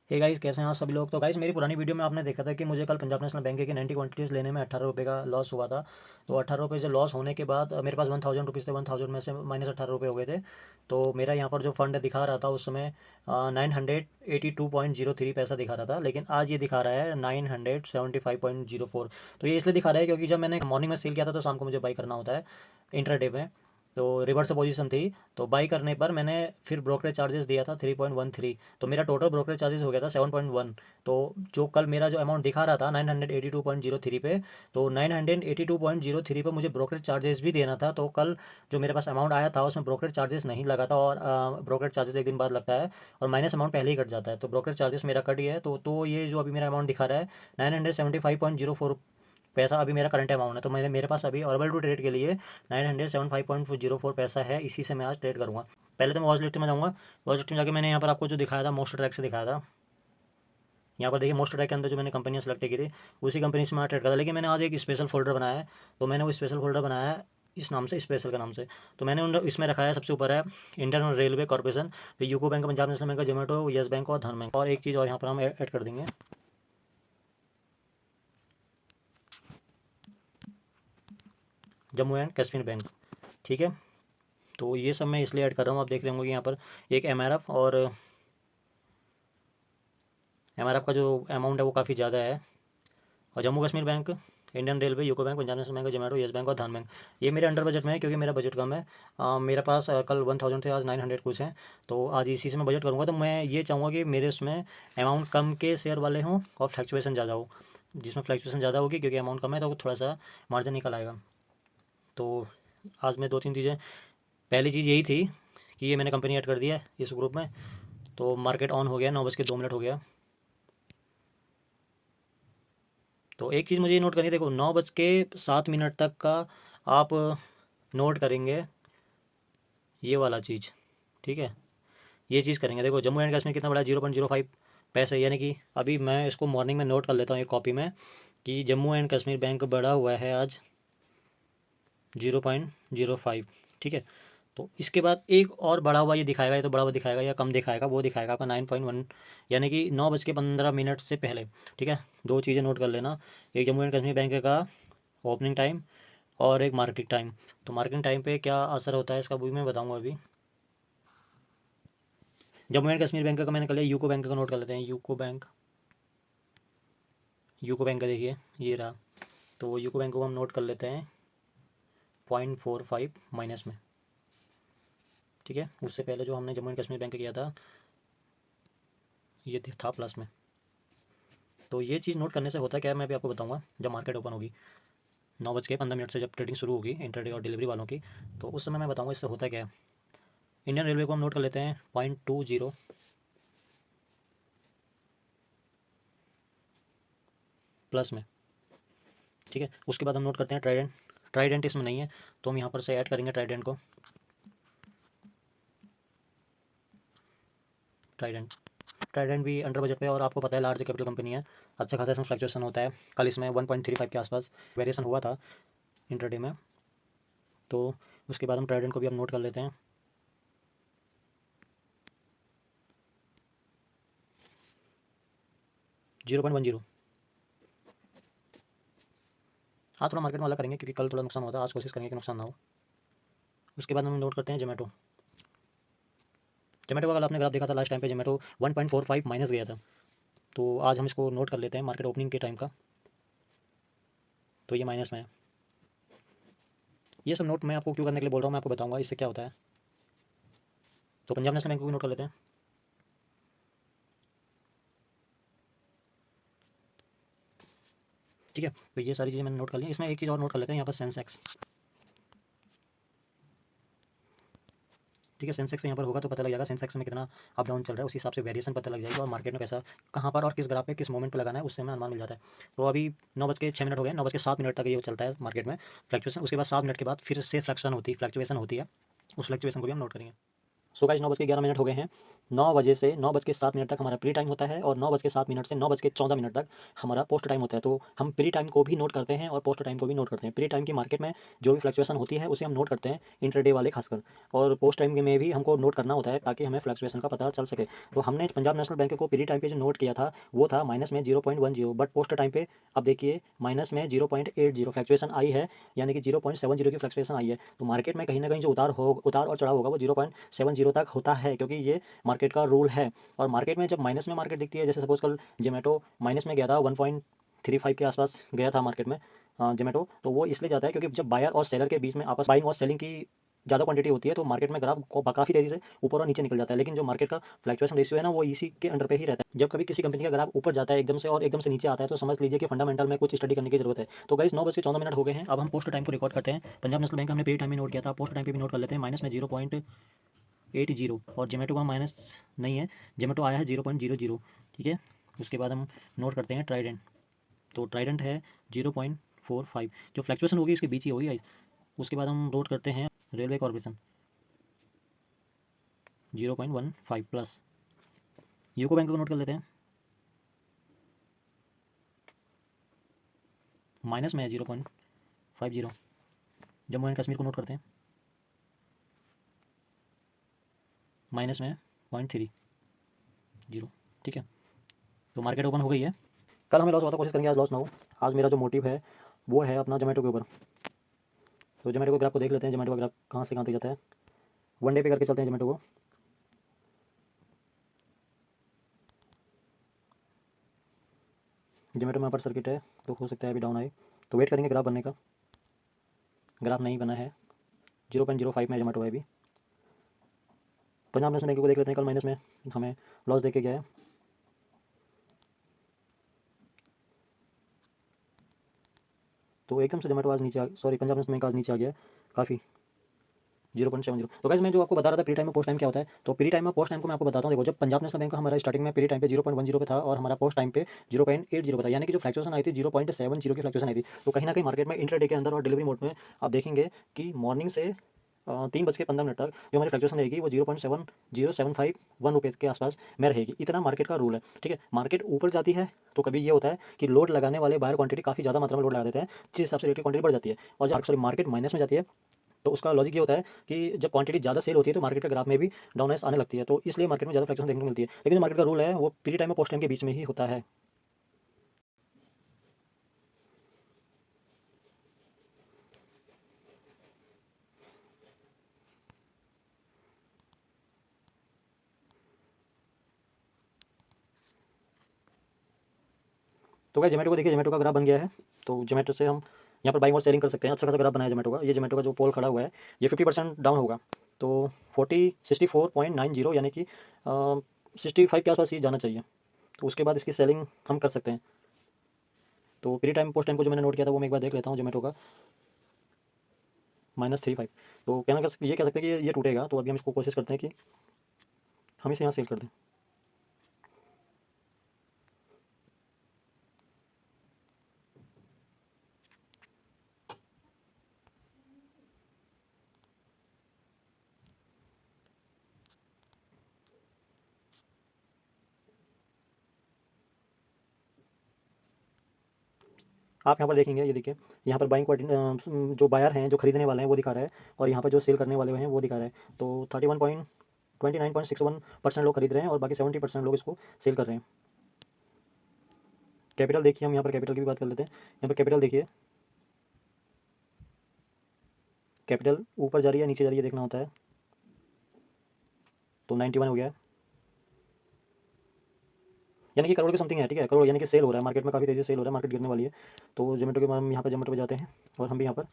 Hey guys, कैसे हैं आप सभी लोग। तो गाइस, मेरी पुरानी वीडियो में आपने देखा था कि मुझे कल पंजाब नेशनल बैंक की 90 क्वांटिटीज़ लेने में 18 रुपये का लॉस हुआ था। तो 18 रुपये से लॉस होने के बाद मेरे पास 1000 रुपीज़ थे। 1000 में से -18 रुपये हो गए थे। तो मेरा यहाँ पर जो फंड दिखा रहा था उस समय 982.03 पैसा दिखा रहा था, लेकिन आज ये दिखा रहा है 975.04। तो ये इसलिए दिखा रहा है क्योंकि जब मैंने मॉर्निंग में सेल किया था तो शाम को मुझे बाई करना होता है इंट्राडे में। तो रिवर्स पोजीशन थी, तो बाई करने पर मैंने फिर ब्रोकरेज चार्जेस दिया था 3.13। तो मेरा टोटल ब्रोकरेज चार्जेस हो गया था 7.1। तो जो कल मेरा जो अमाउंट दिखा रहा था 982.03 पे, तो 982.03 पे मुझे ब्रोकरेज चार्जेस भी देना था। तो कल जो मेरे पास अमाउंट आया था उसमें ब्रोकरेज चार्जेस नहीं लगा था, और ब्रोकरेज चार्जेस एक दिन बाद लगता है और माइनस अमाउंट पहले ही कट जाता है। तो ब्रोकरेज चार्जेस मेरा कट गया है। तो ये जो अभी मेरा अमाउंट दिखा रहा है 975.04 पैसा अभी मेरा करंट अमाउंट है। तो मेरे पास अभी ऑर्बिटल टू ट्रेड के लिए 975.04 पैसा है। इसी से मैं आज ट्रेड करूँगा। पहले तो मैं वॉच लिस्ट में जाऊँगा। वॉच लिस्ट में जाके मैंने यहाँ पर आपको जो दिखाया था मोस्ट ट्रैक से दिखाया था। यहाँ पर देखिए मोस्ट ट्रैक के अंदर जो मैंने कंपनियाँ सेलेक्ट की थी उसी कंपनी से मैं ट्रेड करा था। लेकिन मैंने आज एक स्पेशल फोल्डर बनाया है। तो मैंने वो स्पेशल फोल्डर बनाया है इस नाम से, स्पेशल के नाम से। तो मैंने उन इसमें रखा है, सबसे ऊपर है इंडियन रेलवे कॉर्पोरेशन, फिर UCO bank, Punjab national bank, Zomato, yes bank और धन बैंक। और एक चीज़ और यहाँ पर हम ऐड कर देंगे, जम्मू एंड कश्मीर बैंक। ठीक है। तो ये सब मैं इसलिए ऐड कर रहा हूँ, आप देख रहे होंगे कि यहाँ पर एक एमआरएफ, और एमआरएफ का जो अमाउंट है वो काफ़ी ज़्यादा है। और Jammu Kashmir bank, Indian railway, UCO bank, Punjab national bank, Zomato, yes bank और धन बैंक, ये मेरे अंडर बजट में है क्योंकि मेरा बजट कम है। मेरे पास कल 1000 थे, आज 900 कुछ हैं। तो आज इसी से मैं बजट करूँगा। तो मैं ये चाहूँगा कि मेरे उसमें अमाउंट कम के शेयर वाले हों और फ्लैक्चुएसन ज़्यादा हो। जिसमें फ्लैक्चुएसन ज़्यादा होगी क्योंकि अमाउंट कम है तो थोड़ा सा मार्जिन निकल आएगा। तो आज मैं 2-3 चीज़ें, पहली चीज़ यही थी कि ये मैंने कंपनी ऐड कर दिया है इस ग्रुप में। तो मार्केट ऑन हो गया, 9:02 हो गया। तो एक चीज़ मुझे नोट करनी है, देखो 9:07 तक का आप नोट करेंगे ये वाला चीज़। ठीक है, ये चीज़ करेंगे। देखो जम्मू एंड कश्मीर कितना बड़ा है, 0.05 पैसे। यानी कि अभी मैं इसको मॉर्निंग में नोट कर लेता हूँ एक कॉपी में कि जम्मू एंड कश्मीर बैंक बढ़ा हुआ है आज 0.05। ठीक है। तो इसके बाद एक और बढ़ा हुआ ये दिखाएगा, ये तो बढ़ा हुआ दिखाएगा या कम दिखाएगा, वो दिखाएगा आपका 9.1, यानी कि 9:15 से पहले। ठीक है, दो चीज़ें नोट कर लेना, एक जम्मू एंड कश्मीर बैंक का ओपनिंग टाइम और एक मार्केट टाइम। तो मार्केट टाइम पे क्या असर होता है इसका भी मैं बताऊंगा अभी। जम्मू एंड कश्मीर बैंक का मैंने कर लिया, यूको बैंक का नोट कर लेते हैं। यूको बैंक, यूको बैंक का देखिए ये रहा। तो यूको बैंक को हम नोट कर लेते हैं 0.45 माइनस में। ठीक है, उससे पहले जो हमने जम्मू एंड कश्मीर बैंक किया था ये था प्लस में। तो ये चीज़ नोट करने से होता है क्या, मैं भी आपको बताऊंगा जब मार्केट ओपन होगी 9:15 से, जब ट्रेडिंग शुरू होगी इंटरडे और डिलीवरी वालों की, तो उस समय मैं बताऊंगा इससे होता क्या है। इंडियन रेलवे को हम नोट कर लेते हैं 0.20 प्लस में। ठीक है, उसके बाद हम नोट करते हैं ट्राइडेंट। ट्राइडेंट इसमें नहीं है तो हम यहाँ पर से ऐड करेंगे ट्राइडेंट को। ट्राइडेंट, ट्राइडेंट भी अंडर बजट पे, और आपको पता है लार्ज कैपिटल कंपनी है, अच्छा खासा इसमें फ्लक्चुएशन होता है। कल इसमें 1.35 के आसपास वेरिएशन हुआ था इंटरडे में। तो उसके बाद हम ट्राइडेंट को भी हम नोट कर लेते हैं 0.10। हाँ, थोड़ा मार्केट में अलग करेंगे क्योंकि कल थोड़ा नुकसान होता है, आज कोशिश करेंगे कि नुकसान ना हो। उसके बाद हम नोट करते हैं जोमेटो। जोमेटो का कल आपने ग्राफ देखा था लास्ट टाइम पे, जोमेटो 1.45 माइनस गया था। तो आज हम इसको नोट कर लेते हैं मार्केट ओपनिंग के टाइम का। तो ये माइनस में है। ये सब नोट मैं आपको क्यों करने के लिए बोल रहा हूँ, मैं आपको बताऊंगा इससे क्या होता है। तो पंजाब नेशनल बैंक को भी नोट कर लेते हैं। ठीक है, तो ये सारी चीज़ें मैंने नोट कर ली। इसमें एक चीज़ और नोट कर लेते हैं यहाँ पर, सेंसेक्स। ठीक है, सेंसेक्स यहाँ पर होगा तो पता लग जाएगा सेंसेक्स में कितना अप डाउन चल रहा है, उसी हिसाब से वेरिएशन पता लग जाएगी और मार्केट में पैसा कहाँ पर और किस ग्राफ पे किस मोमेंट पे लगाना है उससे हमें अनुमान मिल जाता है। तो अभी 9:06 हो गए, 9:07 तक ये चलता है मार्केट में फ्लक्चुएशन। उसके बाद 7 मिनट के बाद फिर से फ्लक्चुएशन होती है, उस फ्लक्चुएशन को भी हम नोट करेंगे। सो गाइस, 9:11 हो गए हैं। 9 बजे से 9:07 तक हमारा प्री टाइम होता है और 9:07 से 9:14 तक हमारा पोस्ट टाइम होता है। तो हम प्री टाइम को भी नोट करते हैं और पोस्ट टाइम को भी नोट करते हैं। प्री टाइम की मार्केट में जो भी फ्लक्चुएशन होती है उसे हम नोट करते हैं, इंट्राडे वाले खासकर, और पोस्ट टाइम में भी हमको नोट करना होता है ताकि हमें फ्लक्चुएशन का पता चल सके। तो हमने पंजाब नेशनल बैंक को प्री टाइम पे जो नोट किया था वो था माइनस में 0.10, बट पोस्ट टाइम पे अब देखिए माइनस में 0.80 फ्लक्चुएशन आई है, यानी कि 0.70 की फ्लक्चुएशन आई है। तो मार्केट में कहीं ना कहीं जो उतार और चढ़ाव होगा वो 0.70 तक होता है, क्योंकि ये मार्केट का रूल है। और मार्केट में जब माइनस में मार्केट दिखती है, जैसे सपोज कल जोमेटो माइनस में गया था, 1.35 के आसपास गया था मार्केट में जोमेटो, तो वो इसलिए जाता है क्योंकि जब बायर और सेलर के बीच में आपस बाइंग और सेलिंग की ज़्यादा क्वांटिटी होती है तो मार्केट में ग्राफ काफ़ी तेज़ी से ऊपर और नीचे निकल जाता है। लेकिन जो मार्केट का फ्लक्चुएशन रेशियो है ना, वो इसी के अंडर पे ही रहता है। जब कभी किसी कंपनी का ग्राफ ऊपर जाता है एकदम से और एकदम से नीचे आता है, तो समझ लीजिए कि फंडामेंटल में कुछ स्टडी करने की जरूरत है। तो गाइस 9:14 हो गए हैं। अब हम पोस्ट टाइम को रिकॉर्ड करते हैं। पंजाब नेशनल बैंक हमने प्री टाइम में नोट किया था, पोस्ट टाइम पे भी नोट कर लेते हैं। माइनस में 0.80 और जोमेटो का माइनस नहीं है, जोमेटो आया है 0.00। ठीक है, उसके बाद हम नोट करते हैं ट्राइडेंट। तो ट्राइडेंट है 0.45, जो फ्लक्चुएशन होगी इसके बीच ही होगी। उसके बाद हम नोट करते हैं railway corporation 0.15 plus. UCO bank को नोट कर लेते हैं, माइनस में है 0.50। जम्मू एंड कश्मीर को नोट करते हैं, माइनस में 0.30। ठीक है, तो मार्केट ओपन हो गई है। कल हमें लॉस हुआ था, कोशिश करेंगे आज लॉस ना हो। आज मेरा जो मोटिव है वो है अपना जोमेटो के ऊपर। तो जोमेटो को ग्राफ को देख लेते हैं, जोमेटो का ग्राफ कहाँ से कहाँ तक जाता है। वन डे पे करके चलते हैं जोमेटो को। जोमेटो में अपर सर्किट है तो हो सकता है अभी डाउन आए, तो वेट करेंगे ग्राफ बनने का। ग्राफ नहीं बना है, 0.05 में जोमेटो है अभी। पंजाब नेशनल बैंक को देख लेते हैं, कल माइनस में हमें लॉस देके गया है। तो एकदम से जोमेटो आज नीचे पंजाब नेशनल बैंक आज नीचे आ गया काफ़ी, 0.70। तो गाइस मैं जो आपको बता रहा था प्री टाइम में पोस्ट टाइम क्या होता है, तो प्री टाइम में पोस्ट टाइम को मैं आपको बताता हूँ। देखो, जब पंजाब नेशनल बैंक का हमारा स्टार्टिंग में प्री टाइम पे 0.10 पे था और हमारा पोस्ट टाइम पे 0.80 पे था, यानी कि जो फ्लक्चुएशन आई थी 0.70 की फ्लक्चुएशन आई थी। तो कहीं ना कहीं मार्केट में इंट्राडे के अंदर और डिलीवरी मोड में आप देखेंगे कि मॉर्निंग से 3:15 तक जो हमारी फ्लक्चुएशन रहेगी वो 0.7075 के आसपास में रहेगी। इतना मार्केट का रूल है। ठीक है, मार्केट ऊपर जाती है तो कभी ये होता है कि लोड लगाने वाले बायर क्वांटिटी काफ़ी ज़्यादा मात्रा में लोड लगा देते हैं, जिस हिसाब से रेट की क्वांटिटी बढ़ जाती है। और जब मार्केट माइनस में जाती है तो उसका लॉजिक ये होता है कि जब क्वांटिटी ज़्यादा सेल होती है तो मार्केट के ग्राफ में भी डाउननेस आने लगती है, तो इसलिए मार्केट में ज़्यादा फ्लक्चुएशन देखने को मिलती है। लेकिन जो मार्केट का रूल है वो प्री टाइम और पोस्ट टाइम के बीच में ही होता है। तो क्या जोमेटो को देखिए, जोमेटो का ग्राफ बन गया है। तो जोमेटो से हम यहाँ पर बाइंग और सेलिंग कर सकते हैं। अच्छा खासा ग्राफ बनाया जोमेटो का। ये जोमेटो का जो पोल खड़ा हुआ है ये 50% डाउन होगा, तो 64.90 यानी कि 65 के आसपास ही जाना चाहिए। तो उसके बाद इसकी सेलिंग हम कर सकते हैं। तो प्री टाइम पोस्ट टाइम को जो मैंने नोट किया था वो मैं एक बार देख लेता हूँ। जोमेटो का -35, तो ये कह सकते हैं कि ये टूटेगा। तो अभी हम इसको कोशिश करते हैं कि हम इसे यहाँ सेल कर दें। आप यहाँ पर देखेंगे, ये देखिए यहाँ पर बाइंग जो बायर हैं, जो खरीदने वाले हैं वो दिखा रहा है, और यहाँ पर जो सेल करने वाले हैं वो दिखा रहा है। तो 29.61% लोग खरीद रहे हैं और बाकी 70% लोग इसको सेल कर रहे हैं। कैपिटल देखिए, हम यहाँ पर कैपिटल की भी बात कर लेते हैं। यहाँ पर कैपिटल देखिए, कैपिटल ऊपर जा रही है नीचे जा रही है देखना होता है। तो 91 हो गया है, यानी कि करोड़ के समथिंग है। ठीक है, करोड़ यानी कि सेल हो रहा है मार्केट में, काफ़ी तेज़ी से सेल हो रहा है, मार्केट गिरने वाली है। तो जोमेटो के हम यहाँ पर जोमेटो पे जाते हैं और हम भी यहाँ पर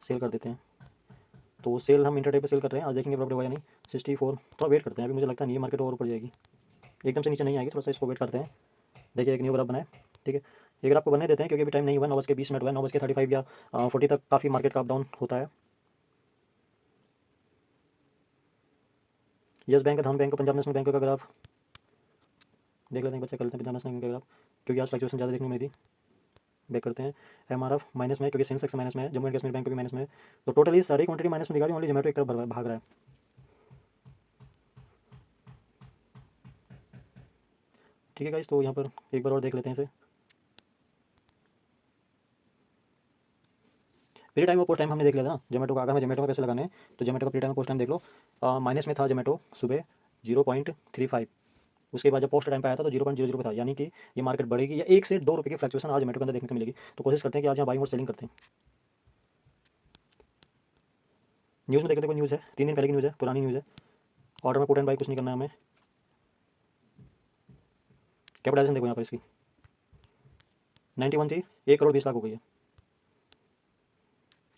सेल कर देते हैं। तो सेल हम इंटरडे पे सेल कर रहे हैं, आज देखेंगे प्रॉफिट हुआ या नहीं। 64, थोड़ा वेट करते हैं, अभी मुझे लगता नहीं है मार्केट और ऊपर जाएगी, एकदम से नीचे नहीं आएगी, थोड़ा सा इसको वेट करते हैं। देखिए एक न्यू ग्राफ बनाए। ठीक है, ये ग्राफ को बनने देते हैं क्योंकि अभी टाइम नहीं हुआ, 9:20 हुआ है। 9:35 या 40 तक काफ़ी मार्केट का अप डाउन होता है। यस बैंक, धन बैंक, पंजाब नेशनल बैंक का ग्राफ देख लेते हैं, बच्चे कर लेते हैं पंजाब नेशनल बैंक का ग्राफ, क्योंकि आज फ्लक्चुएशन ज़्यादा देखने को मिली थी। बैक करते हैं। एमआरएफ माइनस में है क्योंकि सेंसेक्स माइनस में है, जम्मू एंड कश्मीर बैंक भी माइनस में है। तो टोटली सारी क्वांटिटी माइनस में दिखा रही है, ओनली जोमेटो एक तरफ भाग रहा है। ठीक है गाइस, तो यहाँ पर एक बार और देख लेते हैं इसे। प्री टाइम और पोस्ट टाइम हमने देख लिया था ना जोमेटो का। अगर हमें जोमेटो में पैसे लगाने हैं तो जोमेटो का प्री टाइम और पोस्ट टाइम देख लो। माइनस में था जोमेटो सुबह 0.35। उसके बाद जब पोस्ट टाइम पे आया था तो 0.00 पे था, यानी कि ये मार्केट बढ़ेगी या 1 से 2 रुपये की फ्लक्चुएशन आज जोमेटो के अंदर देखने को मिलेगी। तो कोशिश करते हैं कि आज यहाँ बाइंग और सेलिंग करते हैं। न्यूज़ में देखते हैं, कोई न्यूज़ है 3 दिन पहले की न्यूज़ है, पुरानी न्यूज़ है। ऑर्डर में पुट एंड बाई कुछ नहीं करना है हमें। कैपिटलाइजेशन देखो यहाँ पर इसकी 91 थी, 1 करोड़ 20 लाख हो गई है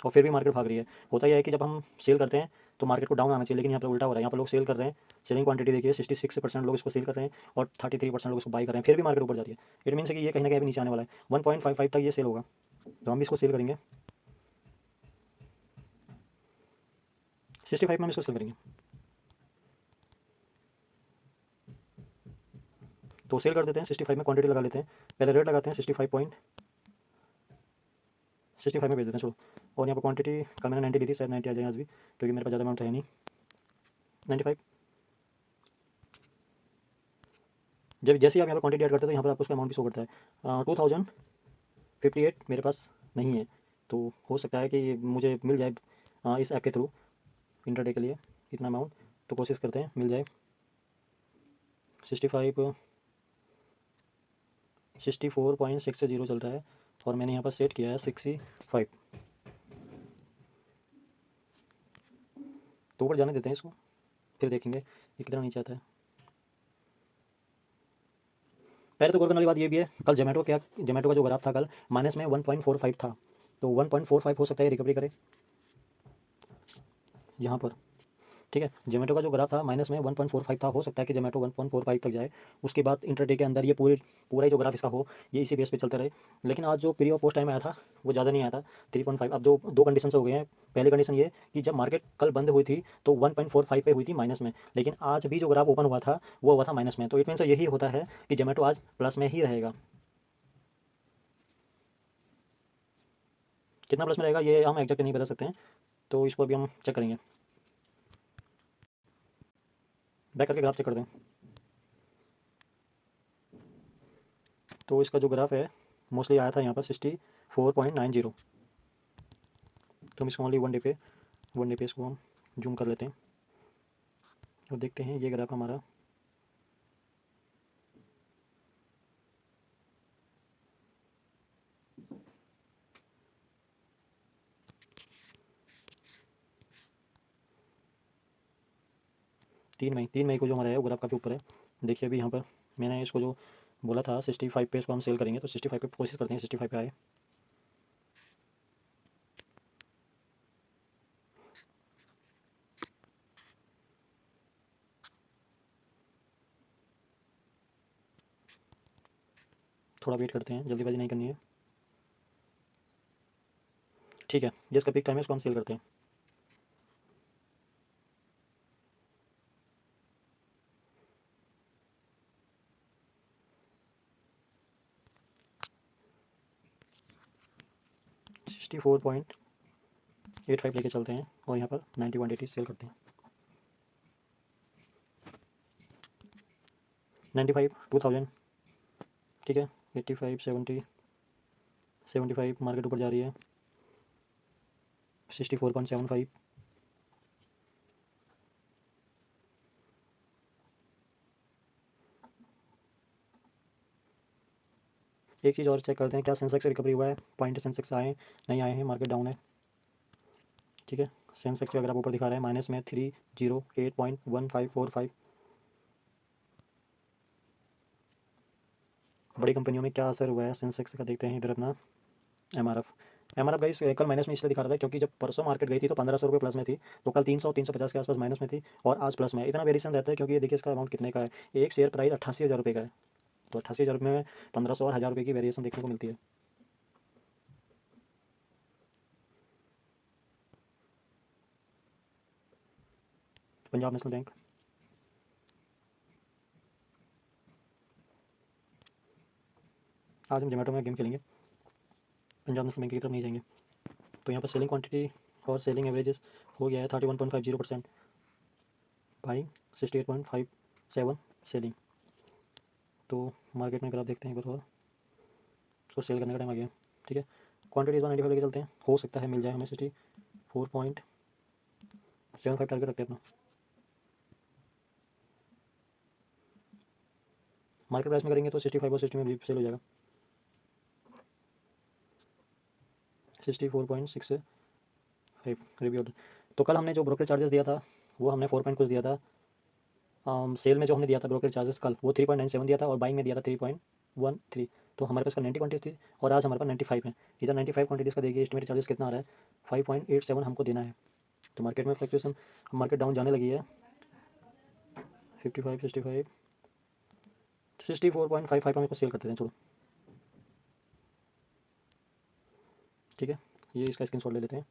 और फिर भी मार्केट भाग रही है। होता यह है कि जब हम सेल करते हैं तो मार्केट को डाउन आना चाहिए, लेकिन यहाँ पर उल्टा हो रहा है। यहाँ पर लोग सेल कर रहे हैं, सेलिंग क्वांटिटी देखिए 66% लोग इसको सेल कर रहे हैं और 33% लोग इसको बाई कर रहे हैं, फिर भी मार्केट ऊपर जा रही है। इट मीन्स कि ये कहीं ना कहीं अभी नीचे आने वाला है। 1.55 तक ये सेल होगा, तो हम भी इसको सेल करेंगे। 65 में हम इसको सेल करेंगे, तो सेल कर देते हैं 65 में। क्वांटिटी लगा लेते हैं, पहले रेट लगाते हैं 65 में भेज देते हैं चलो। और यहाँ पर क्वांटिटी कल मैंने 90 ली थी, शायद 90 आ जाए आज भी, क्योंकि मेरे पास ज़्यादा अमाउंट है नहीं। 95। जब जैसे ही आप यहाँ पर क्वांटिटी ऐड करते हैं तो यहाँ पर आपको उसका अमाउंट भी शो करता है। 2058 मेरे पास नहीं है, तो हो सकता है कि मुझे मिल जाए इस ऐप के थ्रू इंटरडे के लिए इतना अमाउंट। तो कोशिश करते हैं मिल जाए। 64.60 चल रहा है और मैंने यहाँ पर सेट किया है 65। तो ऊपर जाने देते हैं इसको, फिर देखेंगे ये कितना नीचे आता है। पहले तो गौर करने वाली बात ये भी है, कल जोमेटो का जो ग्राफ था कल माइनस में 1.45 था, तो 1.45 हो सकता है रिकवरी करे यहाँ पर। ठीक है, जोमेटो का जो ग्राफ था माइनस में 1.45 था, हो सकता है कि जोमेटो 1.45 तक जाए। उसके बाद इंटरडे के अंदर ये पूरा ही जो ग्राफ इसका हो ये इसी बेस पे चलता रहे। लेकिन आज जो प्री और पोस्ट टाइम आया था वो ज़्यादा नहीं आया था 3.5। अब जो दो कंडीशन हो गए हैं। पहली कंडीशन ये कि जब मार्केट कल बंद हुई थी तो 1.45 पे हुई थी माइनस में, लेकिन आज भी जो ग्राफ ओपन हुआ था वो हुआ था माइनस में। तो इट मीन से यही होता है कि जोमेटो आज प्लस में ही रहेगा। कितना प्लस में रहेगा ये हम एग्जैक्ट नहीं बता सकते हैं, तो इसको अभी हम चेक करेंगे। बैक करके ग्राफ चेक करते हैं। तो इसका जो ग्राफ है मोस्टली आया था यहाँ पर 64.90। तो हम इसको ओनली वन डे पे इसको हम जूम कर लेते हैं और देखते हैं ये ग्राफ हमारा तीन मई को जो हमारा है वो ग्राफ काफ़ी ऊपर है। देखिए अभी यहाँ पर मैंने इसको जो बोला था 65 पे इसको हम सेल करेंगे, तो 65 पे कोशिश करते हैं 65 पे आए। थोड़ा वेट करते हैं, जल्दीबाजी नहीं करनी है। ठीक है, जिसका पीक टाइम है इसको हम सेल करते हैं। $64.85 लेके चलते हैं और यहाँ पर 91.80 सेल करते हैं। 95 2000। ठीक है, 85 70 75 मार्केट ऊपर जा रही है। 64.75। एक चीज़ और चेक करते हैं, क्या सेंसेक्स रिकवरी हुआ है, पॉइंट सेंसेक्स आए नहीं आए हैं, मार्केट डाउन है। ठीक है, सेंसेक्स अगर आप ऊपर दिखा रहे हैं माइनस में 308.1545। बड़ी कंपनियों में क्या असर हुआ है सेंसेक्स का, देखते हैं इधर अपना एमआरएफ गाइस कल माइनस में इसलिए दिखा रहा था क्योंकि जब परसों मार्केट गई थी तो 1500 रुपये प्लस में थी, तो कल 300-350 के आसपास माइनस में थी और आज प्लस में। इतना वेरिएशन रहता है क्योंकि ये देखिए इसका अमाउंट कितने का है, एक शेयर प्राइस 88,000 रुपये का है, तो 88,000 रुपये में 1500 और 1000 रुपये की वेरिएशन देखने को मिलती है। पंजाब नेशनल बैंक, आज हम जोमेटो में गेम खेलेंगे, पंजाब नेशनल बैंक की तरफ नहीं जाएंगे। तो यहाँ पर सेलिंग क्वांटिटी और सेलिंग एवरेजेस हो गया है 31.50%, बाइंग 68.57 सेलिंग। तो मार्केट में अगर आप देखते हैं एक बार और, उसको सेल करने का टाइम आ गया। ठीक है, क्वांटिटी इस बार 95 लेके चलते हैं, हो सकता है मिल जाए हमें 64.75 टारगेट रखते हैं अपना। मार्केट प्राइस में करेंगे तो 65 और 60 में भी सेल हो जाएगा। 64.65 रिव्यू। तो कल हमने जो ब्रोकर चार्जेस दिया था वो हमने 4 पॉइंट कुछ दिया था। सेल में जो हमने दिया था ब्रोकर चार्जेस कल, वो 3.97 दिया था और बाइंग में दिया था 3.13। तो हमारे पास कल 90 क्वांटिटीज थी और आज हमारे पास 95 है। इधर 95 क्वांटिटीज़ का देखिए एस्टिमेटेड चार्जेस कितना आ रहा है, 5.87 हमको देना है। तो मार्केट में फ्लक्चुएशन, मार्केट डाउन जाने लगी है। 55, 65, 64.55 हम इसको सेल करते हैं, छोड़ो। ठीक है, ये इसका स्क्रीनशॉट ले लेते हैं,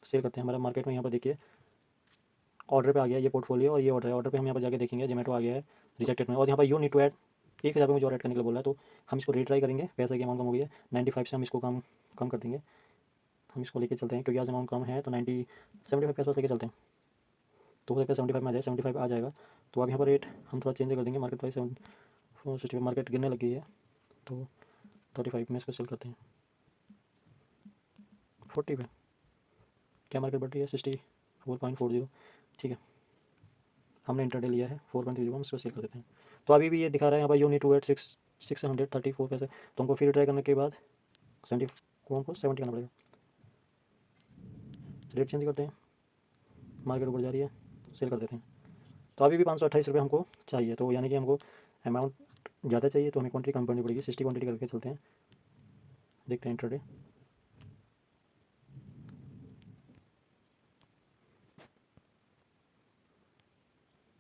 सेल करते हैं। हमारा मार्केट में यहाँ पर देखिए ऑर्डर पे आ गया ये पोर्टफोलियो और ये ऑर्डर है। ऑर्डर पे हम यहाँ पर जाके देखेंगे जोमेटो आ गया है रिजेक्टेड में, और यहाँ पर यू नीड टू ऐड 1000 पे मुझे और ऐड करने के लिए बोला है। तो हम इसको रीट्राई करेंगे। पैसे की अमाउंट कम हो गई है, 95 से हम इसको कम कर देंगे। हम इसको लेके चलते हैं क्योंकि आज अमाउंट कम है, तो 75 के आसपास लेके चलते हैं। तो हो सकता है 75 में आ जाए, 75 आ जाएगा। तो अब यहाँ पर रेट हम थोड़ा चेंज कर देंगे। मार्केट प्राइस 7 मार्केट गिरने लगी है, तो 35 में इसको सेल करते हैं। 40 पे क्या मार्केट बढ़ रही है, 64.40। ठीक है, हमने इंटरडे लिया है 4.30, हम इसको सेल कर देते हैं। तो अभी भी ये दिखा रहा है यहाँ पर यू नीड टू एट 634 पैसे। तो हमको फिर ट्राई करने के बाद 70 को हमको 70 करना पड़ेगा। रेट चेंज करते हैं, मार्केट ऊपर जा रही है, सेल कर देते हैं। तो अभी भी 528 रुपये हमको चाहिए, तो यानी कि हमको अमाउंट ज़्यादा चाहिए, तो हमें क्वांटिटी कम करनी पड़ेगी। 60 क्वांटिटी करके चलते हैं, देखते हैं इंटरडे।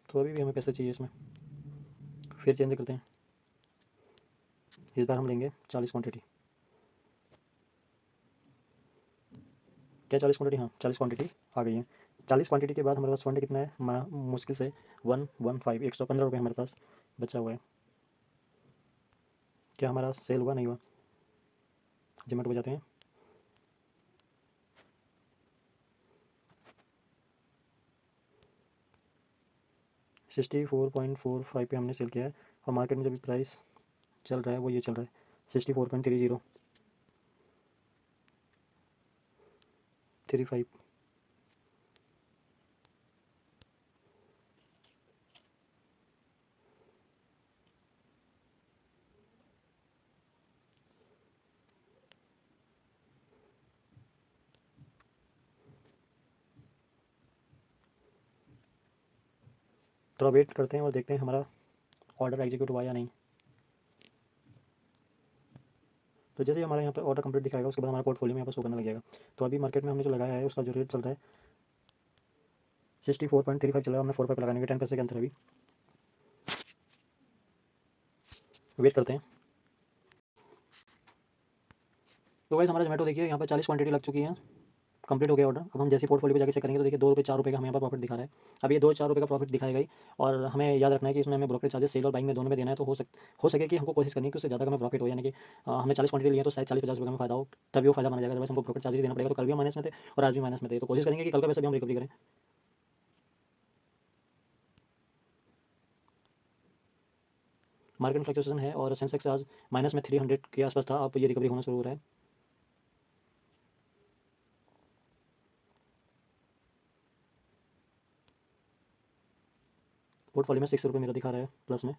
तो अभी भी हमें पैसे चाहिए इसमें, फिर चेंज करते हैं। इस बार हम लेंगे 40 क्वांटिटी। क्या 40 क्वांटिटी? हाँ, 40 क्वांटिटी आ गई है। 40 क्वांटिटी के बाद हमारे पास फंड कितना है, मुश्किल से 115 115 रुपये हमारे पास बचा हुआ है। क्या हमारा सेल हुआ? नहीं हुआ। जोमेटो पे जाते हैं, $64.45 पे हमने सेल किया है। और मार्केट में जो भी प्राइस चल रहा है वो ये चल रहा है 64.3035। थोड़ा वेट करते हैं और देखते हैं हमारा ऑर्डर एग्जीक्यूट हुआ या नहीं। तो जैसे ही हमारे यहाँ पर ऑर्डर कंप्लीट दिखाएगा उसके बाद हमारा पोर्टफोलियो में यहाँ पर शो करने लगेगा। तो अभी मार्केट में हमने जो लगाया है उसका जो रेट चल रहा है 64.35 चल रहा है। हमने 4 पे लगाने के 10% के अंतर अभी वेट करते हैं। तो गाइस हमारा जोमेटो देखिए यहाँ पर 40 क्वांटिटी लग चुकी है, कंप्लीट हो गया ऑर्डर। अब हम जैसे पोर्टफोलियो पे जाके चेक करेंगे तो देखिए 2 रुपये 4 रुपये का हमें यहाँ पर प्रॉफिट दिखा रहा है। अब ये 2-4 रुपये का प्रॉफिट दिखाएगा ही, और हमें याद रखना है कि इसमें हमें ब्रोकरेज चार्जेस सेल और बाइंग में दोनों में देना है। तो हो सके कि हमको कोशिश करनी है कि उससे ज़्यादा का हमें प्रॉफिट हो, यानी कि हमने 40 क्वांटिटी लिया तो शायद 40-50 रुपये का हमें फायदा हो, तभी वो फायदा माना जाएगा। अदरवाइज हमको ब्रोकरेज चार्जेस देना पड़ेगा। तो कल भी हम माइनस में थे और आज भी माइनस में थे, तो कोशिश करेंगे कि कल का पैसा भी हम रिकवरी करें। मार्केट में फ्लक्चुएशन है और सेंसेक्स आज माइनस में 300 के आसपास था, अब ये रिकवरी होना शुरू हो रहा है। पोर्टफोलियो में 6 रुपये मेरा दिखा रहा है प्लस में।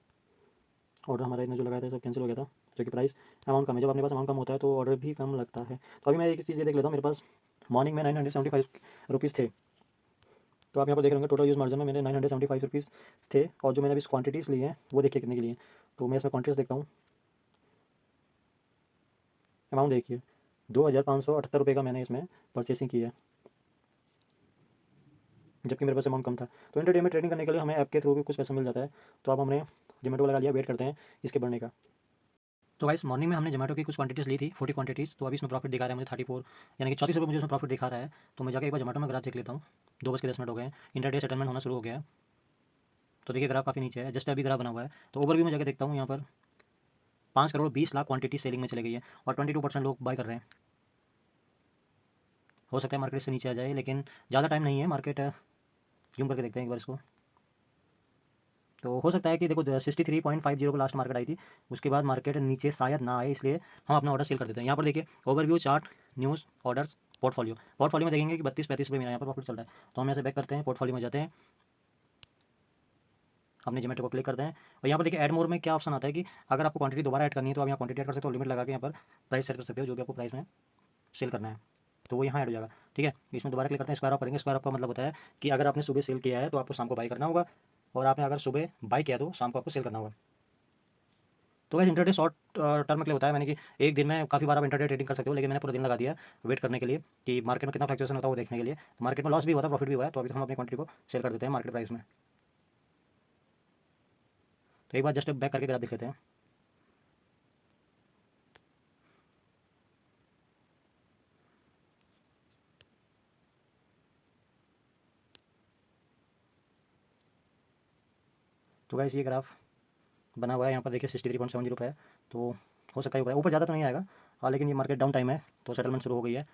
ऑर्डर हमारा इतना जो लगाया था सब कैंसिल हो गया था, जो कि प्राइस अमाउंट कम है। जब अपने पास अमाउंट कम होता है तो ऑर्डर भी कम लगता है। तो अभी मैं एक चीज़ ये देख लेता हूँ, मेरे पास मॉर्निंग में 975 रुपीज़ थे। तो आप यहाँ पर देख रहे होंगे टोटल यूज़ मार्जिन में मेरे 975 रुपीज़ थे, और जो मैंने अभी क्वांटिटीज़ ली हैं वो देखिए कितने की ली हैं। तो मैं इसमें क्वांटिटीज़ देखता हूँ, अमाउंट देखिए 2578 रुपये का मैंने इसमें परचेसिंग की है, जबकि मेरे पास अमाउंट कम था। तो इंटरडे में ट्रेडिंग करने के लिए हमें ऐप के थ्रू भी कुछ पैसा मिल जाता है। तो अब हमने जोमेटो लगा लिया, वेट करते हैं इसके बढ़ने का। तो गाइस मॉर्निंग में हमने जोमेटो की कुछ क्वांटिटीज़ ली थी, 40 क्वांटिटीज़। तो अभी इसमें प्रॉफिट दिखा रहा है मुझे 34, यानी कि 34 रुपये मुझे इसमें प्रॉफिट दिखा रहा है। तो मैं जाकर एक बार जोमेटो में ग्राफ देख लेता हूँ। 2:10 हो गए हैं, इंटरडे सेटलमेंट होना शुरू हो गया है। तो देखिए ग्राफ काफ़ी नीचे है, जस्ट अभी ग्राफ बना हुआ है। तो ओवरव्यू में जाकर देखता हूँ, यहाँ पर 5,20,00,000 क्वांटिटी सेलिंग में चले गई है और 22% लोग बाय कर रहे हैं। हो सकता है मार्केट से नीचे आ जाए, लेकिन ज़्यादा टाइम नहीं है। मार्केट जूम करके देखते हैं एक बार इसको। तो हो सकता है कि देखो 63.50 को लास्ट मार्केट आई थी, उसके बाद मार्केट नीचे शायद ना आए, इसलिए हम अपना ऑर्डर सेल कर देते हैं। यहाँ पर देखिए overview chart, news, orders, portfolio में देखेंगे कि 32-35 रुपये मेरा यहाँ पर प्रॉफिट चल रहा है। तो हम यहाँ से बैक करते हैं, पोर्टफोलियो में जाते हैं, अपने जोमेटो को क्लिक करते हैं और यहाँ पर देखिए ऐड मोर में क्या ऑप्शन आता है कि अगर आपको क्वांटिटी दोबारा ऐड करनी है तो आप यहाँ क्वांटिटी ऐड कर सकते हो, लिमिट लगा के यहाँ पर प्राइस सेट कर सकते हो जो भी आपको प्राइस में सेल करना है, तो वो यहाँ ऐड हो जाएगा। ठीक है, इसमें दोबारा क्लिक करते हैं, स्क्वायर ऑफ करेंगे। स्क्वायर ऑफ का मतलब होता है कि अगर आपने सुबह सेल किया है तो आपको शाम को बाई करना होगा, और आपने अगर सुबह बाई किया तो शाम को आपको सेल करना होगा। तो वैसे इंटरडे शॉर्ट टर्म के लिए होता है, मैंने कि एक दिन में काफ़ी बार आप इंटरडे ट्रेडिंग कर सकते हो, लेकिन मैंने पूरा दिन लगा दिया वेट करने के लिए कि मार्केट में कितना फ्लक्चुएशन होता है वो देखने के लिए। तो मार्केट में लॉस भी हुआ था, प्रॉफिट भी हुआ है, तो अभी तो हम अपनी क्वांटिटी को सेल कर देते हैं मार्केट प्राइस में। तो एक बार जस्ट बैक करके ग्राफ देख लेते हैं। तो गाइस ये ग्राफ बना हुआ है, यहाँ पर देखिए 63.70 पे है, तो हो सकता है ऊपर ज़्यादा तो नहीं आएगा। हाँ, लेकिन ये मार्केट डाउन टाइम है तो सेटलमेंट शुरू हो गई है,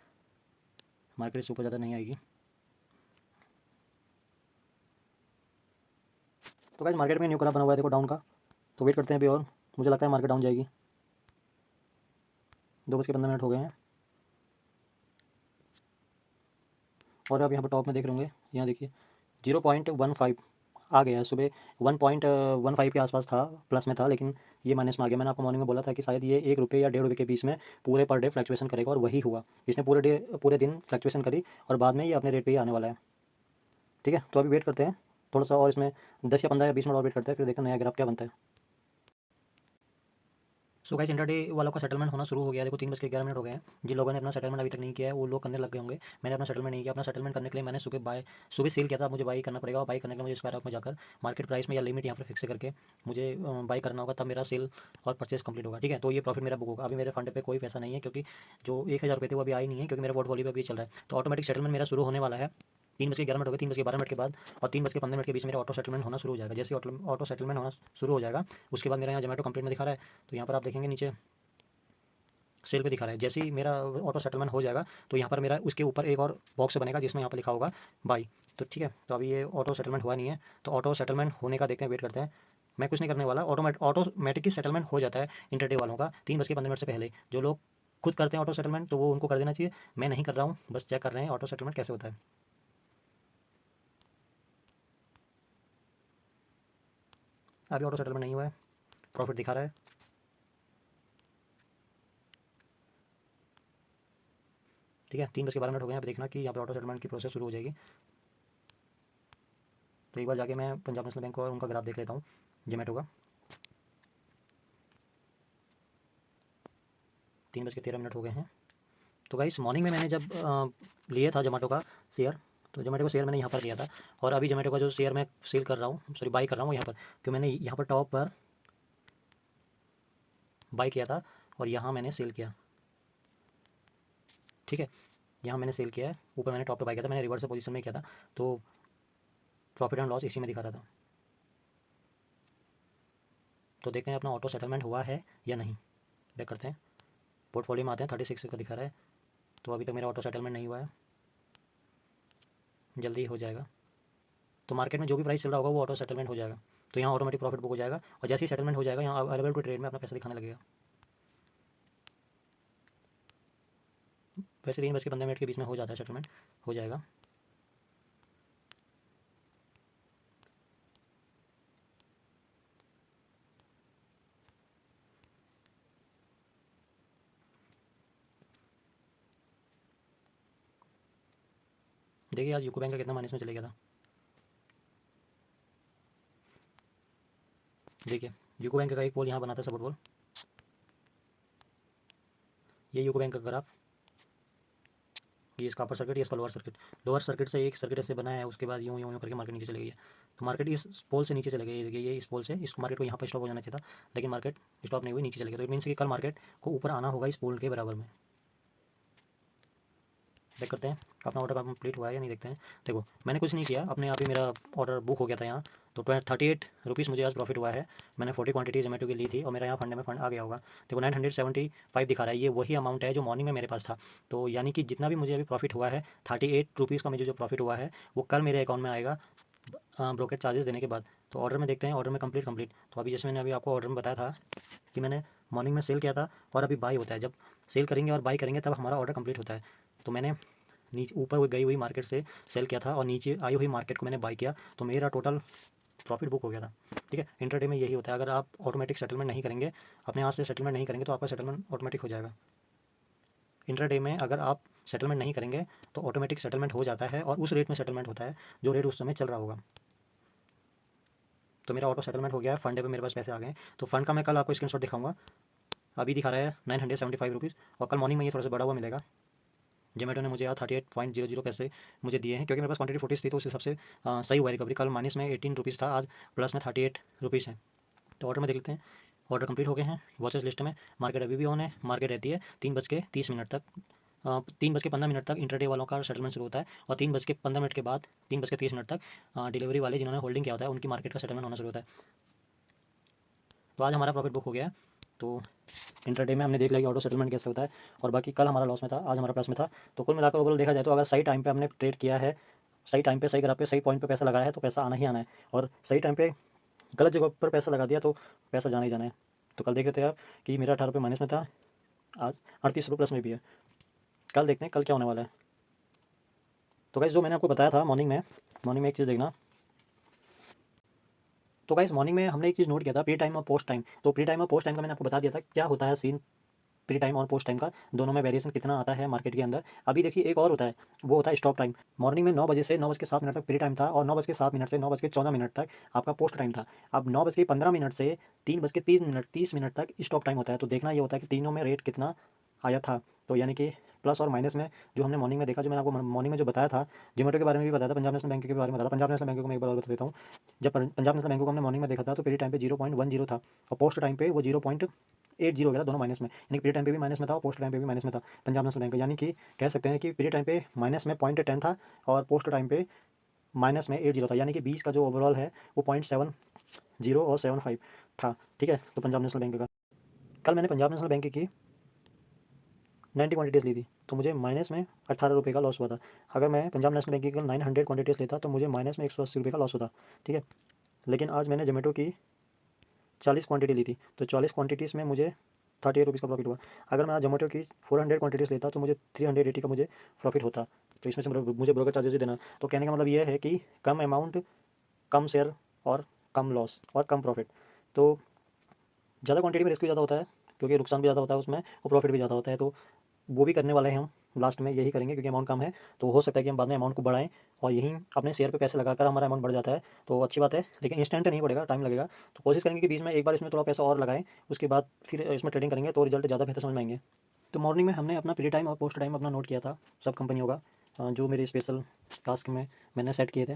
मार्केट इससे ऊपर ज़्यादा नहीं आएगी। तो गाइस मार्केट में न्यू कलर बना हुआ है देखो डाउन का, तो वेट करते हैं अभी, और मुझे लगता है मार्केट डाउन जाएगी। 2:15 हो गए हैं, और अब यहाँ पर टॉप में देख रहे होंगे, यहाँ देखिए 0.15 आ गया है। सुबह 1.15 के आसपास था, प्लस में था, लेकिन ये माइनस में आ गया। मैंने आपको मॉर्निंग में बोला था कि शायद ये 1 रुपये या 1.5 रुपये के बीच में पूरे पर डे फ्लक्चुएशन करेगा, और वही हुआ। इसने पूरे दिन फ्लक्चुएशन करी और बाद में ये अपने रेट पे ही आने वाला है। ठीक है, तो अभी वेट करते हैं थोड़ा सा, और इसमें 10 या 15 या 20 मिनट और वेट करते हैं, फिर देखते हैं नया ग्राफ क्या बनता है। सो गाइस इंटरडे वालों का सेटलमेंट होना शुरू हो गया है। देखो 3:11 हो गए हैं। जिन लोगों ने अपना सेटलमेंट अभी तक नहीं किया है वो लोग करने लग गए होंगे। मैंने अपना सेटलमेंट नहीं किया। अपना सेटलमेंट करने के लिए मैंने सुबह सेल किया था, मुझे बाई करना पड़ेगा, और बाई करने के लिए मुझे स्क्वायर ऑफ में जाकर मार्केट प्राइस में या लिमिट यहाँ पर फिक्स करके मुझे बाई करना होगा, तब मेरा सेल और परचेस कंप्लीट होगा। ठीक है, तो ये प्रॉफिट मेरा बुक होगा। अभी मेरे फंड पे कोई पैसा नहीं है, क्योंकि जो 1000 रुपये थे वो अभी आई नहीं है, क्योंकि मेरा पोर्टफोलियो पे अभी चल रहा है। तो ऑटोमेटिक सेटलमेंट मेरा शुरू होने वाला है। 3:11 हो गए, 3:12 के बाद और 3:15 के बीच मेरा ऑटो सेटलमेंट होना शुरू हो जाएगा। जैसे ऑटो सेटलमेंट होना शुरू हो जाएगा उसके बाद मेरा यहाँ जोमेटो कंप्लीट में दिखा रहा है, तो यहाँ पर आप देखेंगे नीचे सेल पे दिखा रहा है। जैसे ही मेरा ऑटो सेटलमेंट हो जाएगा तो यहाँ पर मेरा उसके ऊपर एक और बॉक्स बनेगा जिसमें यहाँ पर लिखा होगा बाई। तो ठीक है, तो अभी ये ऑटो सेटलमेंट हुआ नहीं है, तो ऑटो सेटलमेंट होने का देखते हैं, वेट करते हैं। मैं कुछ नहीं करने वाला, ऑटोमेटिक ही सेटलमेंट हो जाता है इंटरडे वालों का 3:15 से पहले। जो लोग खुद करते हैं ऑटो सेटलमेंट तो वो उनको कर देना चाहिए, मैं नहीं कर रहा हूँ, बस चेक कर रहे हैं ऑटो सेटलमेंट कैसे होता है। अभी ऑटो सेटलमेंट नहीं हुआ है, प्रॉफिट दिखा रहा है। ठीक है, 3:12 हो गए हैं। अब देखना कि यहाँ पर ऑटो सेटलमेंट की प्रोसेस शुरू हो जाएगी। तो एक बार जाके मैं पंजाब नेशनल बैंक और उनका ग्राफ देख लेता हूँ जोमेटो का। 3:13 हो गए हैं। तो गाइस मॉर्निंग में मैंने जब लिया था जोमेटो का शेयर, तो जोमेटो का शेयर मैंने यहाँ पर लिया था, और अभी जोमेटो का जो शेयर मैं सेल कर रहा हूँ, सॉरी बाई कर रहा हूँ यहाँ पर, क्योंकि मैंने यहाँ पर टॉप पर बाई किया था और यहाँ मैंने सेल किया। ठीक है, यहाँ मैंने सेल किया है, ऊपर मैंने टॉप पर बाई किया था, मैंने रिवर्स पोजीशन में किया था, तो प्रॉफिट एंड लॉस इसी में दिखा रहा था। तो देखते हैं अपना ऑटो सेटलमेंट हुआ है या नहीं, बैक करते हैं, पोर्टफोलियो में आते हैं। 36 का दिखा रहा है, तो अभी तक मेरा ऑटो सेटलमेंट नहीं हुआ है, जल्दी हो जाएगा। तो मार्केट में जो भी प्राइस चल रहा होगा वो ऑटो सेटलमेंट हो जाएगा, तो यहाँ ऑटोमेटिक प्रॉफिट बुक हो जाएगा, और जैसे ही सेटलमेंट हो जाएगा यहाँ अवेलेबल टू ट्रेड में अपना पैसा दिखाने लगेगा। वैसे 3:15 के बीच में हो जाता है सेटलमेंट, हो जाएगा। देखिए आज यूको बैंक का कितना माइनस में चले गया था। देखिए यूको बैंक का एक पोल यहाँ बना था, सपोर्ट पोल, ये यूको बैंक का ग्राफ, ये इसका अपर सर्किट, ये इसका लोअर सर्किट से एक सर्किट ऐसे बना है, उसके बाद यूँ यूँ यूँ करके मार्केट नीचे चली गई है। तो मार्केट इस पोल से नीचे चले गई, देखिए ये इस पोल से, इस मार्केट को यहाँ पर स्टॉप हो जाना चाहिए था, लेकिन मार्केट स्टॉप नहीं हुई, नीचे चले गई। तो इट मीन्स कि कल मार्केट को ऊपर आना होगा इस पोल के बराबर में। चेक करते हैं अपना ऑर्डर कंप्लीट हुआ है या नहीं, देखते हैं। देखो मैंने कुछ नहीं किया, अपने आप ही मेरा ऑर्डर बुक हो गया था यहाँ। तो 38 मुझे आज प्रॉफिट हुआ है। मैंने 40 क्वांटिटी जोमेटो की ली थी और मेरा यहाँ फंड में फंड आ गया होगा। देखो 975 दिखा रहा है, ये वही अमाउंट है जो मॉर्निंग में मेरे पास था। तो यानी कि जितना भी मुझे अभी प्रॉफिट हुआ है 38 रुपीज़ का मुझे जो प्रॉफिट हुआ है वो कल मेरे अकाउंट में आएगा ब्रोकरेज चार्जेस देने के बाद। तो ऑर्डर में देखते हैं, ऑर्डर में कंप्लीट। तो अभी जैसे मैंने अभी आपको ऑर्डर में बताया था कि मैंने मॉर्निंग में सेल किया था और अभी बाई होता है। जब सेल करेंगे और बाई करेंगे तब हमारा ऑर्डर कंप्लीट होता है। तो मैंने नीचे ऊपर गई हुई मार्केट से सेल किया था और नीचे आई हुई मार्केट को मैंने बाई किया, तो मेरा टोटल प्रॉफिट बुक हो गया था। ठीक है, इंट्राडे में यही होता है। अगर आप ऑटोमेटिक सेटलमेंट नहीं करेंगे, अपने हाथ से सेटलमेंट नहीं करेंगे, तो आपका सेटलमेंट ऑटोमेटिक हो जाएगा। इंट्राडे में अगर आप सेटलमेंट नहीं करेंगे तो ऑटोमेटिक सेटलमेंट हो जाता है और उस रेट में सेटलमेंट होता है जो रेट उस समय चल रहा होगा। तो मेरा ऑटो सेटलमेंट हो गया है, फंडे पे मेरे पास पैसे आ गए हैं। तो फंड का मैं कल आपको स्क्रीनशॉट दिखाऊंगा। अभी दिखा रहा है 975 रुपीज़ और कल मॉर्निंग में ये थोड़ा सा बढ़ा हुआ मिलेगा। जोमेटो ने मुझे यहाँ 38.00 पैसे मुझे दिए हैं, क्योंकि मेरे पास क्वांटिटी 40 थी, तो उस हिसाब से सही हुआ रिकवरी। कल माइनस में 18 रुपीज़ था, आज प्लस में 38 रुपीज़ है। तो ऑर्डर में देख लेते हैं, ऑर्डर कंप्लीट हो गए हैं वॉचेस लिस्ट में। मार्केट अभी भी ऑन है, मार्केट रहती है 3:30 तक। 3:15 तक इंटरडे वालों का सेटलमेंट शुरू होता है और 3:15 के बाद 3:30 तक डिलीवरी वाले जिन्होंने होल्डिंग किया होता है उनकी मार्केट का सेटलमेंट होना शुरू होता है। तो आज हमारा प्रॉफिट बुक हो गया है। तो इंटरडे में हमने देख लिया कि ऑटो सेटलमेंट कैसे होता है, और बाकी कल हमारा लॉस में था, आज हमारा प्लस में था। तो कुल मिलाकर ओवरऑल देखा जाए तो अगर सही टाइम पे हमने ट्रेड किया है, सही टाइम पे, सही ग्राफ पे, सही पॉइंट पे पैसा लगाया है, तो पैसा आना ही आना है। और सही टाइम पे गलत जगह पर पैसा लगा दिया तो पैसा जाना ही जाना है। तो कल देख रहे थे आप कि मेरा 18 रुपये माइनस में था, आज 38 रुपये प्लस में भी है। कल देखते हैं कल क्या होने वाला है। तो गाइस जो मैंने आपको बताया था मॉर्निंग में एक चीज़ देखना। तो गाइस मॉर्निंग में हमने एक चीज़ नोट किया था, प्री टाइम और पोस्ट टाइम। तो प्री टाइम और पोस्ट टाइम का मैंने आपको बता दिया था क्या होता है सीन, प्री टाइम और पोस्ट टाइम का दोनों में वेरिएशन कितना आता है मार्केट के अंदर। अभी देखिए एक और होता है, वो होता है स्टॉप टाइम। मॉर्निंग में 9 बजे से 9:07 तक प्री टाइम था और 9:07 से 9:14 तक आपका पोस्ट टाइम था। अब 9:15 से 3:30 तक स्टॉप टाइम होता है। तो देखना ये होता है कि तीनों में रेट कितना आया था। तो यानी कि प्लस और माइनस में जो हमने मॉर्निंग में देखा, जो मैंने आपको मॉर्निंग में जो बताया था, जोमेटो के बारे में भी बताया था, पंजाब नेशनल बैंक के बारे में बताया था। पंजाब नेशनल बैंक को मैं एक बार और बता देता हूँ। जब पंजाब नेशनल बैंक को हमने मॉर्निंग में देखा था तो प्री टाइम पे 0.10 था और पोस्ट टाइम पे वो 0.80 हो गया था, दोनों माइनस में। यानी प्री टाइम पे भी माइनस में था और पोस्ट टाइम पे भी माइनस में था पंजाब नेशनल बैंक का। यानी कि कह सकते हैं कि प्री टाइम पे माइनस में 0.10 था और पोस्ट टाइम पे माइनस में 80 था। यानी कि 20 का जो ओवरऑल है वो 0.70 और 75 था। ठीक है, तो पंजाब नेशनल बैंक का कल मैंने पंजाब नेशनल बैंक की 90 क्वांटिटीज़ ली थी, तो मुझे माइनस में 18 रुपये का लॉस हुआ था। अगर मैं पंजाब नेशनल बैंक की कल 900 क्वांटिटीज़ लेता तो मुझे माइनस में 180 रुपये का लॉस होता। ठीक है, लेकिन आज मैंने जोमेटो की 40 क्वांटिटी ली थी, तो 40 क्वांटिटीज़ में मुझे 38 रुपीज़ का प्रॉफिट हुआ। अगर मैं आज जोमेटो की 400 क्वांटिटीज़ लेता तो मुझे 380 का मुझे प्रॉफिट होता। तो इसमें से मुझे ब्रोकर चार्जेस भी देना। तो कहने का मतलब ये है कि कम अमाउंट, कम शेयर और कम लॉस और कम प्रॉफिट। तो ज़्यादा क्वांटिटी में रिस्क भी ज़्यादा होता है, क्योंकि नुकसान भी ज़्यादा होता है उसमें और प्रॉफिट भी ज़्यादा होता है। तो वो भी करने वाले हैं हम, लास्ट में यही करेंगे, क्योंकि अमाउंट कम है। तो हो सकता है कि हम बाद में अमाउंट को बढ़ाएं और यहीं अपने शेयर पे पैसे लगाकर हमारा अमाउंट बढ़ जाता है, तो अच्छी बात है। लेकिन इंस्टेंट नहीं बढ़ेगा, टाइम लगेगा। तो कोशिश करेंगे कि बीच में एक बार इसमें थोड़ा पैसा और लगाएं, उसके बाद फिर इसमें ट्रेडिंग करेंगे तो रिजल्ट ज़्यादा बेहतर समझ में आएंगे। तो मॉर्निंग में हमने अपना प्री टाइम और पोस्ट टाइम अपना नोट किया था सब कंपनियों का, जो मेरे स्पेशल टास्क में मैंने सेट किए थे।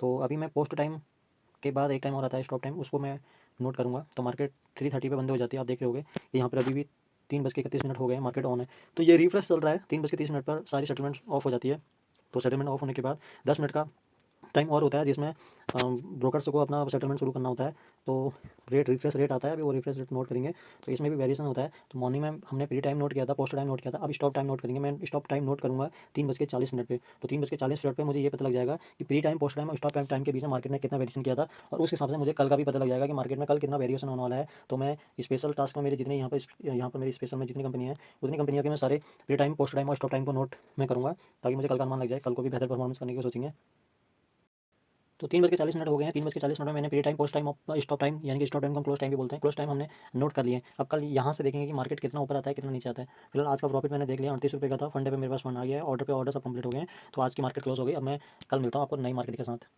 तो अभी मैं पोस्ट टाइम के बाद एक टाइम और आता है स्टॉप टाइम, उसको मैं नोट करूँगा। तो मार्केट 3:30 पे बंद हो जाती है, आप देख रहे होगे कि यहाँ पर अभी भी 3:31 हो गए, मार्केट ऑन है। तो ये रिफ्रेश चल रहा है, 3:30 पर सारी सेटलमेंट ऑफ हो जाती है। तो सेटलमेंट ऑफ होने के बाद 10 मिनट का टाइम और होता है, जिसमें ब्रोकर्स को अपना सेटलमेंट शुरू करना होता है। तो रिफ्रेश रेट आता है, अभी वो रिफ्रेश रेट नोट करेंगे। तो इसमें भी वेरिएशन होता है। तो मॉर्निंग में हमने प्री टाइम नोट किया था, पोस्ट टाइम नोट किया था, अब स्टॉप टाइम नोट करेंगे। मैं स्टॉप टाइम नोट करूँगा 3:40 पे। तो 3:40 पे मुझे ये पता लग जाएगा कि प्री टाइम, पोस्ट टाइम और स्टॉप टाइम के बीच में मार्केट ने कितना वेरिएशन किया था, और उस हिसाब से मुझे कल का भी पता लग जाएगा कि मार्केट में कल कितना वेरिएशन होने वाला है। तो मैं स्पेशल टास्क में मेरे जितने यहाँ पर मेरी स्पेशल में जितनी कंपनी है, उतनी कंपनियों के मैं सारे प्री टाइम, पोस्ट टाइम और स्टॉप टाइम को नोट मैं करूँगा, ताकि मुझे कल का अनुमान लग जाए, कल को भी बेहतर परफॉर्मेंस करने की सोचेंगे। तो 3:40 हो गए हैं। 3:40 में मैंने प्री टाइम, पोस्ट टाइम और स्टॉप टाइम, यानी कि स्टॉप टाइम को हम क्लोज टाइम भी बोलते हैं, क्लोज टाइम हमने नोट कर लिए हैं। अब कल यहाँ से देखेंगे कि मार्केट कितना ऊपर आता है, कितना नीचे आता है। फिलहाल आज का प्रॉफिट मैंने देख लिया, 38 रुपये का था। फंडे पे मेरे पास फंड आ गया है, ऑर्डर पे ऑर्डर सब कंप्लीट हो गए हैं। तो आज की मार्केट क्लोज हो गई। अब मैं कल मिलता हूँ आपको नई मार्केट के साथ।